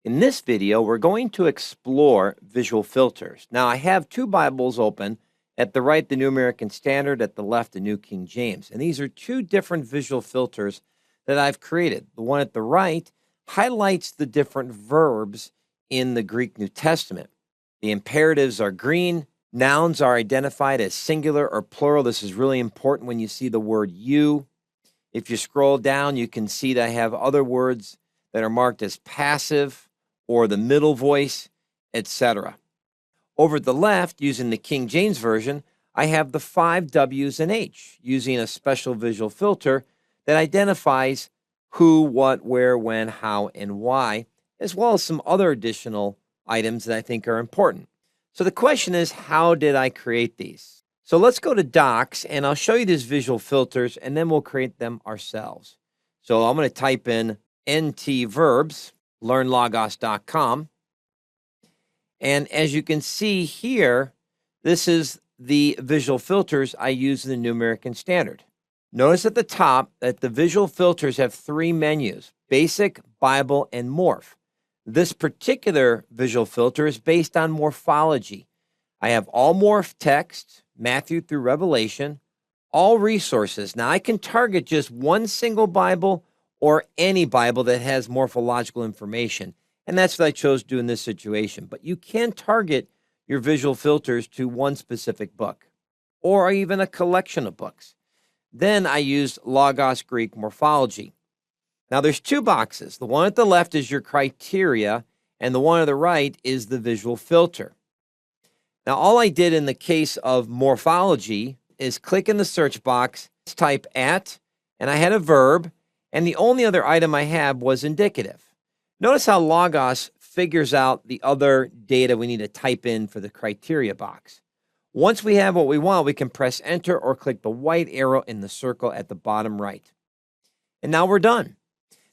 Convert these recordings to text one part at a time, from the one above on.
In this video, we're going to explore visual filters. Now, I have two Bibles open. At the right, the New American Standard, at the left, the New King James. And these are two different visual filters that I've created. The one at the right highlights the different verbs in the Greek New Testament. The imperatives are green. Nouns are identified as singular or plural. This is really important when you see the word you. If you scroll down, you can see that I have other words that are marked as passive or the middle voice, etc. Over at the left, using the King James Version, I have the 5 W's and H, using a special visual filter that identifies who, what, where, when, how, and why, as well as some other additional items that I think are important. So the question is, how did I create these? So let's go to Docs, and I'll show you these visual filters, and then we'll create them ourselves. So I'm going to type in NT verbs, LearnLogos.com. And as you can see here, this is the visual filters I use in the New American Standard. Notice at the top that the visual filters have 3 menus: Basic, Bible, and Morph. This particular visual filter is based on morphology. I have all morph text, Matthew through Revelation, all resources. Now, I can target just one single Bible or any Bible that has morphological information. And that's what I chose to do in this situation. But you can target your visual filters to one specific book or even a collection of books. Then I used Logos Greek morphology. Now there's 2 boxes. The one at the left is your criteria, and the one on the right is the visual filter. Now all I did in the case of morphology is click in the search box, type at, and I had a verb, and the only other item I had was indicative. Notice how Logos figures out the other data we need to type in for the criteria box. Once we have what we want, we can press enter or click the white arrow in the circle at the bottom right. And now we're done.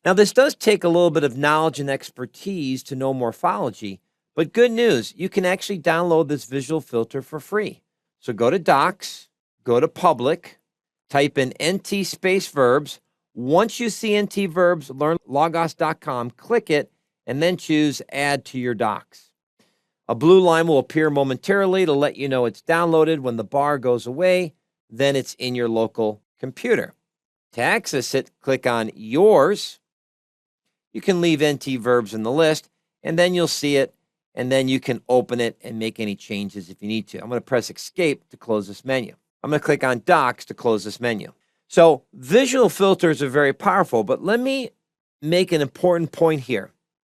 Now this does take a little bit of knowledge and expertise to know morphology, but good news, you can actually download this visual filter for free. So go to Docs, go to Public, type in NT space verbs. Once you see NT verbs, LearnLogos.com, click it, and then choose Add to your docs. A blue line will appear momentarily to let you know it's downloaded. When the bar goes away, then it's in your local computer. To access it, click on Yours. You can leave NT verbs in the list, and then you'll see it, and then you can open it and make any changes if you need to. I'm going to press Escape to close this menu. I'm going to click on Docs to close this menu. So visual filters are very powerful, but let me make an important point here.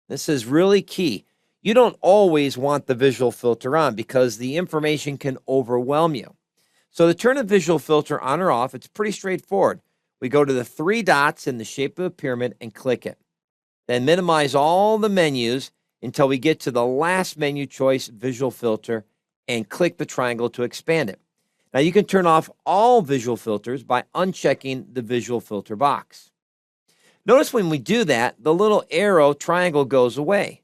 This is really key. You don't always want the visual filter on because the information can overwhelm you. So to turn a visual filter on or off, it's pretty straightforward. We go to the 3 dots in the shape of a pyramid and click it. Then minimize all the menus until we get to the last menu choice, visual filter, and click the triangle to expand it. Now, you can turn off all visual filters by unchecking the visual filter box. Notice when we do that, the little arrow triangle goes away.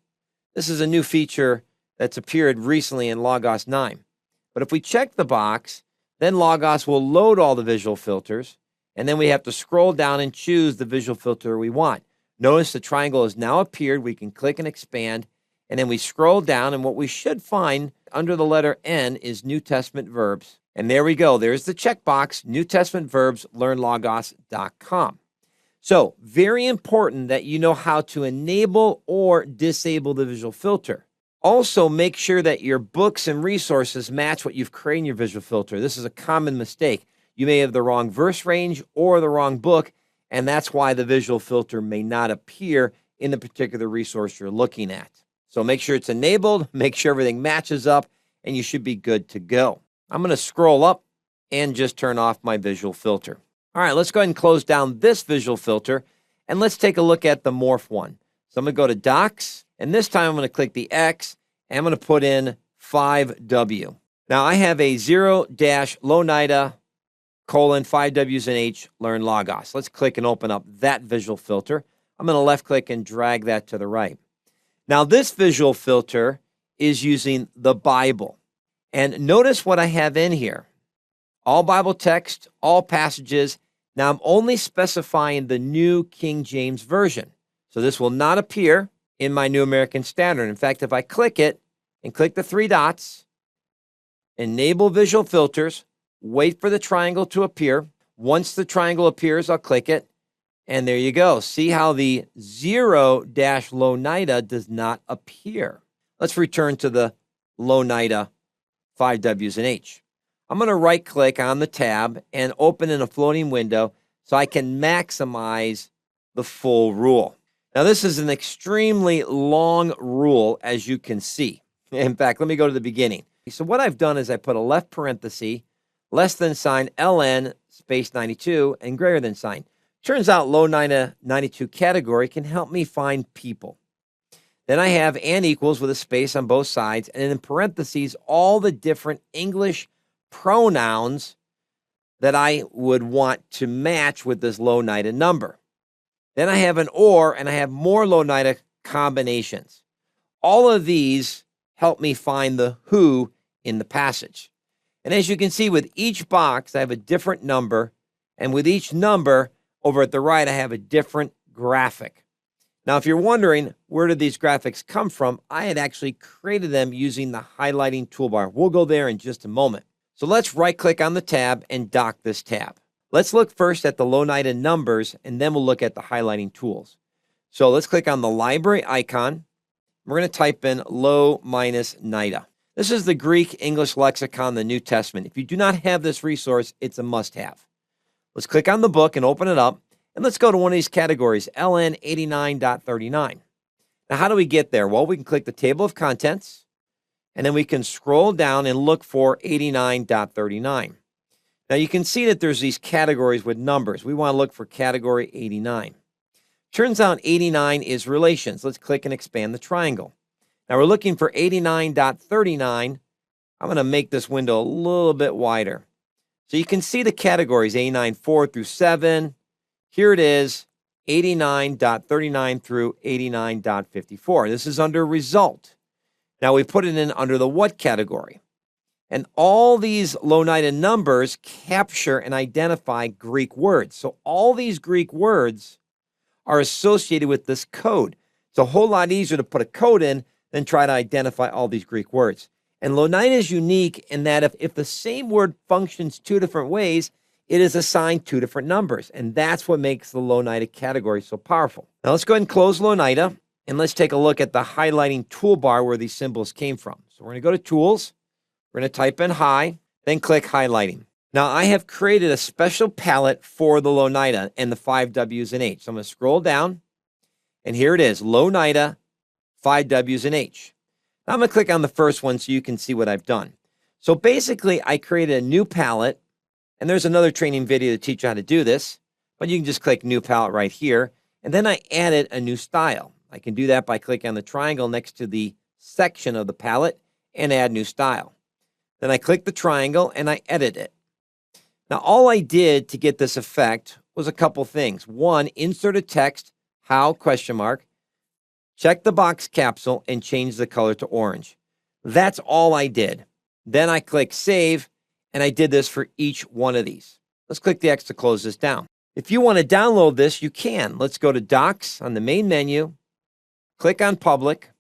This is a new feature that's appeared recently in Logos 9. But if we check the box, then Logos will load all the visual filters, and then we have to scroll down and choose the visual filter we want. Notice the triangle has now appeared. We can click and expand, and then we scroll down, and what we should find under the letter N is New Testament verbs. And there we go. There's the checkbox, New Testament verbs, LearnLogos.com. So very important that you know how to enable or disable the visual filter. Also, make sure that your books and resources match what you've created in your visual filter. This is a common mistake. You may have the wrong verse range or the wrong book, and that's why the visual filter may not appear in the particular resource you're looking at. So make sure it's enabled, make sure everything matches up, and you should be good to go. I'm going to scroll up and just turn off my visual filter. All right, let's go ahead and close down this visual filter, and let's take a look at the morph one. So I'm going to go to Docs, and this time I'm going to click the X, and I'm going to put in 5W. Now I have a 0-Lonida, 5 W's and H, Learn Logos. Let's click and open up that visual filter. I'm going to left click and drag that to the right. Now this visual filter is using the Bible. And notice what I have in here. All Bible text, all passages. Now I'm only specifying the New King James Version. So this will not appear in my New American Standard. In fact, if I click it and click the three dots, enable visual filters, wait for the triangle to appear. Once the triangle appears, I'll click it, and there you go. See how the 0-Lohnidah does not appear. Let's return to the Lohnidah 5Ws and H. I'm going to right-click on the tab and open in a floating window so I can maximize the full rule. Now, this is an extremely long rule, as you can see. In fact, let me go to the beginning. So what I've done is I put a left parenthesis, less than sign, LN, space 92, and greater than sign. Turns out Lohnidah 92 category can help me find people. Then I have and equals with a space on both sides, and in parentheses, all the different English pronouns that I would want to match with this Lohnidah number. Then I have an or, and I have more Lohnidah combinations. All of these help me find the who in the passage. And as you can see, with each box, I have a different number, and with each number, over at the right, I have a different graphic. Now, if you're wondering, where did these graphics come from? I had actually created them using the highlighting toolbar. We'll go there in just a moment. So let's right-click on the tab and dock this tab. Let's look first at the Lohnidah numbers, and then we'll look at the highlighting tools. So let's click on the library icon. We're going to type in Lo minus Nida. This is the Greek English lexicon, the New Testament. If you do not have this resource, it's a must-have. Let's click on the book and open it up, and let's go to one of these categories, LN 89.39. Now, how do we get there? Well, we can click the table of contents, and then we can scroll down and look for 89.39. Now, you can see that there's these categories with numbers. We want to look for category 89. Turns out 89 is relations. Let's click and expand the triangle. Now, we're looking for 89.39. I'm going to make this window a little bit wider. So you can see the categories, 89, 4 through 7. Here it is, 89.39 through 89.54. This is under result. Now, we put it in under the what category. And all these Lohnidah numbers capture and identify Greek words. So all these Greek words are associated with this code. It's a whole lot easier to put a code in than try to identify all these Greek words. And Lohnidah is unique in that if the same word functions two different ways, it is assigned two different numbers. And that's what makes the Lohnidah category so powerful. Now let's go ahead and close Lohnidah, and let's take a look at the highlighting toolbar where these symbols came from. So we're going to go to Tools. We're going to type in High, then click Highlighting. Now, I have created a special palette for the Lohnidah and the 5Ws and H. So I'm going to scroll down, and here it is, Lohnidah, 5Ws and H. Now I'm going to click on the first one so you can see what I've done. So basically, I created a new palette, and there's another training video to teach you how to do this, but you can just click New Palette right here, and then I added a new style. I can do that by clicking on the triangle next to the section of the palette and add new style. Then I click the triangle and I edit it. Now, all I did to get this effect was a couple things. One, insert a text, how, question mark, check the box capsule, and change the color to orange. That's all I did. Then I click Save, and I did this for each one of these. Let's click the X to close this down. If you want to download this, you can. Let's go to Docs on the main menu, click on Public.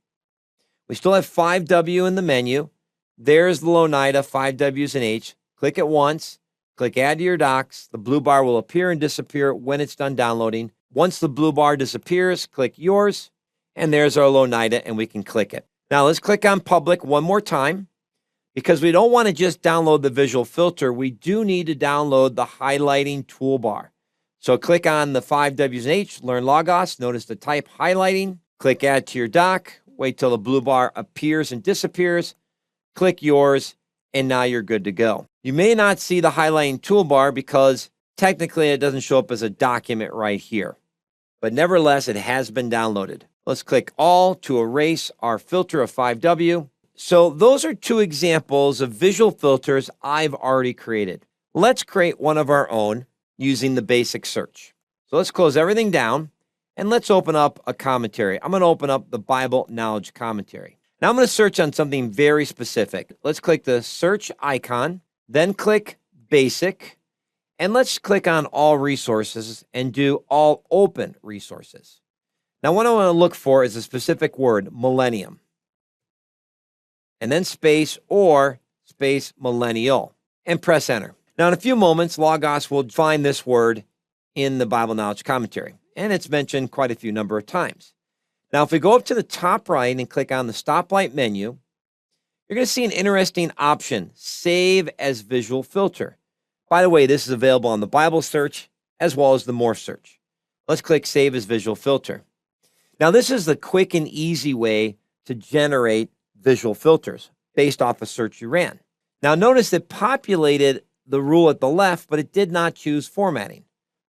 We still have 5W in the menu. There's the Lohnidah, 5Ws and H. Click it once. Click Add to your Docs. The blue bar will appear and disappear when it's done downloading. Once the blue bar disappears, click Yours. And there's our Lohnidah, and we can click it. Now, let's click on Public one more time. Because we don't want to just download the visual filter, we do need to download the highlighting toolbar. So click on the 5Ws and H, Learn Logos. Notice the type highlighting. Click Add to your doc. Wait till the blue bar appears and disappears. Click Yours, and now you're good to go. You may not see the highlighting toolbar because technically it doesn't show up as a document right here. But nevertheless, it has been downloaded. Let's click All to erase our filter of 5W. So those are two examples of visual filters I've already created. Let's create one of our own using the basic search. So let's close everything down, and let's open up a commentary. I'm going to open up the Bible Knowledge Commentary. Now I'm going to search on something very specific. Let's click the search icon, then click Basic, and let's click on All Resources and do All Open Resources. Now, what I want to look for is a specific word, millennium, and then space or space millennial, and press enter. Now, in a few moments, Logos will find this word in the Bible Knowledge Commentary, and it's mentioned quite a few number of times. Now, if we go up to the top right and click on the stoplight menu, you're going to see an interesting option, Save as Visual Filter. By the way, this is available on the Bible search as well as the More search. Let's click Save as Visual Filter. Now, this is the quick and easy way to generate visual filters based off a search you ran. Now, notice it populated the rule at the left, but it did not choose formatting.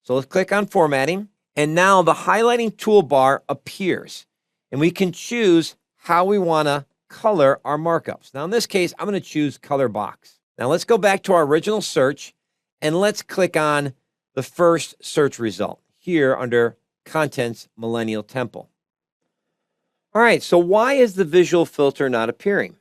So let's click on formatting, and now the highlighting toolbar appears, and we can choose how we want to color our markups. Now, in this case, I'm going to choose color box. Now, let's go back to our original search, and let's click on the first search result here under Contents Millennial Temple. All right, so why is the visual filter not appearing?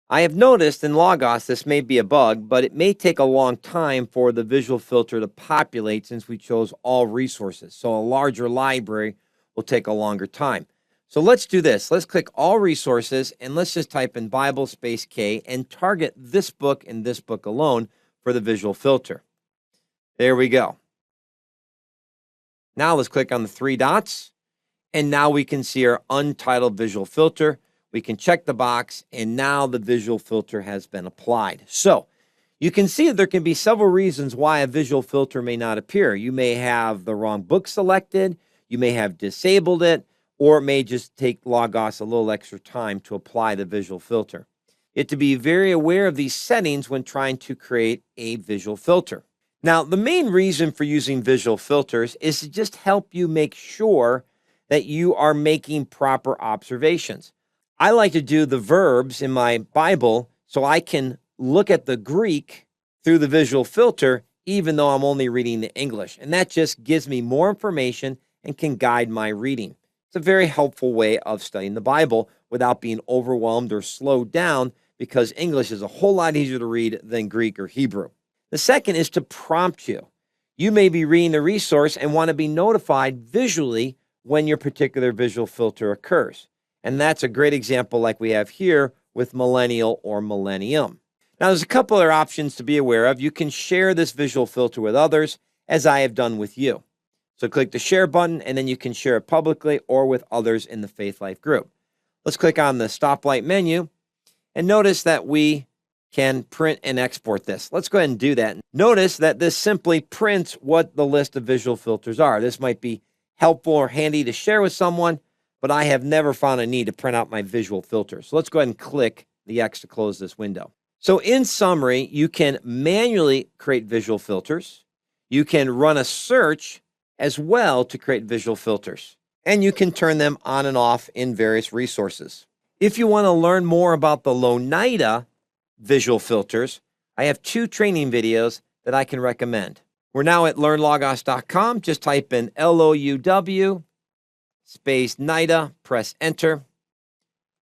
I have noticed in Logos this may be a bug, but it may take a long time for the visual filter to populate since we chose all resources. So a larger library will take a longer time. So let's do this. Let's click all resources and let's just type in Bible space K and target this book and this book alone for the visual filter. There we go. Now let's click on the three dots. And now we can see our untitled visual filter. We can check the box, and now the visual filter has been applied. So you can see that there can be several reasons why a visual filter may not appear. You may have the wrong book selected, you may have disabled it, or it may just take Logos a little extra time to apply the visual filter. You have to be very aware of these settings when trying to create a visual filter. Now, the main reason for using visual filters is to just help you make sure that you are making proper observations. I like to do the verbs in my Bible so I can look at the Greek through the visual filter, even though I'm only reading the English. And that just gives me more information and can guide my reading. It's a very helpful way of studying the Bible without being overwhelmed or slowed down because English is a whole lot easier to read than Greek or Hebrew. The second is to prompt you. You may be reading the resource and want to be notified visually when your particular visual filter occurs. And that's a great example like we have here with millennial or millennium. Now, there's a couple other options to be aware of. You can share this visual filter with others, as I have done with you. So click the share button, and then you can share it publicly or with others in the Faith Life group. Let's click on the stoplight menu, and notice that we can print and export this. Let's go ahead and do that. Notice that this simply prints what the list of visual filters are. This might be helpful or handy to share with someone, but I have never found a need to print out my visual filters. So let's go ahead and click the X to close this window. So in summary, you can manually create visual filters. You can run a search as well to create visual filters, and you can turn them on and off in various resources. If you want to learn more about the Loneita visual filters, I have 2 training videos that I can recommend. We're now at LearnLogos.com. Just type in LOUW space NITA, press enter.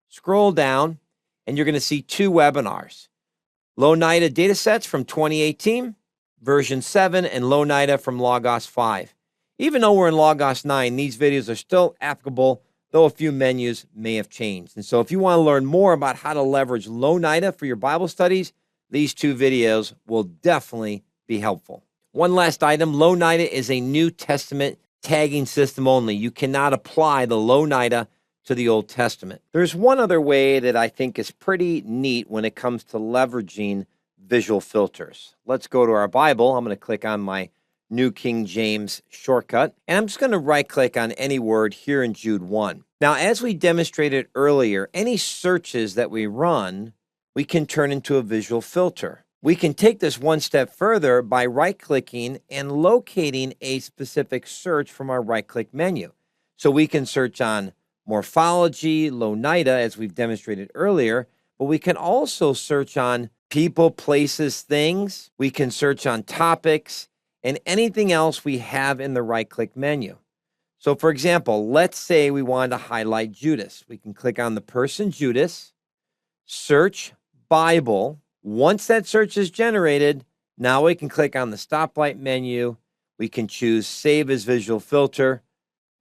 Scroll down, and you're going to see 2 webinars. Loneita datasets from 2018, version 7, and Loneita from Logos 5. Even though we're in Logos 9, these videos are still applicable, though a few menus may have changed. And so if you want to learn more about how to leverage Loneita for your Bible studies, these 2 videos will definitely be helpful. One last item, Loneita is a New Testament tagging system only. You cannot apply the Loneita to the Old Testament. There's one other way that I think is pretty neat when it comes to leveraging visual filters. Let's go to our Bible. I'm going to click on my New King James shortcut, and I'm just going to right-click on any word here in Jude 1. Now, as we demonstrated earlier, any searches that we run, we can turn into a visual filter. We can take this one step further by right-clicking and locating a specific search from our right-click menu. So we can search on morphology, Loneita, as we've demonstrated earlier, but we can also search on people, places, things. We can search on topics and anything else we have in the right-click menu. So, for example, let's say we wanted to highlight Judas. We can click on the person Judas, search Bible. Once that search is generated, now we can click on the stoplight menu. We can choose Save as Visual Filter.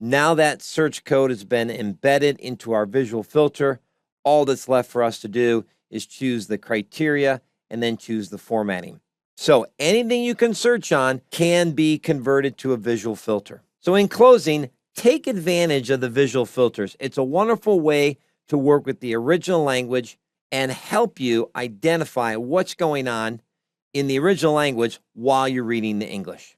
Now that search code has been embedded into our visual filter, all that's left for us to do is choose the criteria and then choose the formatting. So anything you can search on can be converted to a visual filter. So in closing, take advantage of the visual filters. It's a wonderful way to work with the original language and help you identify what's going on in the original language while you're reading the English.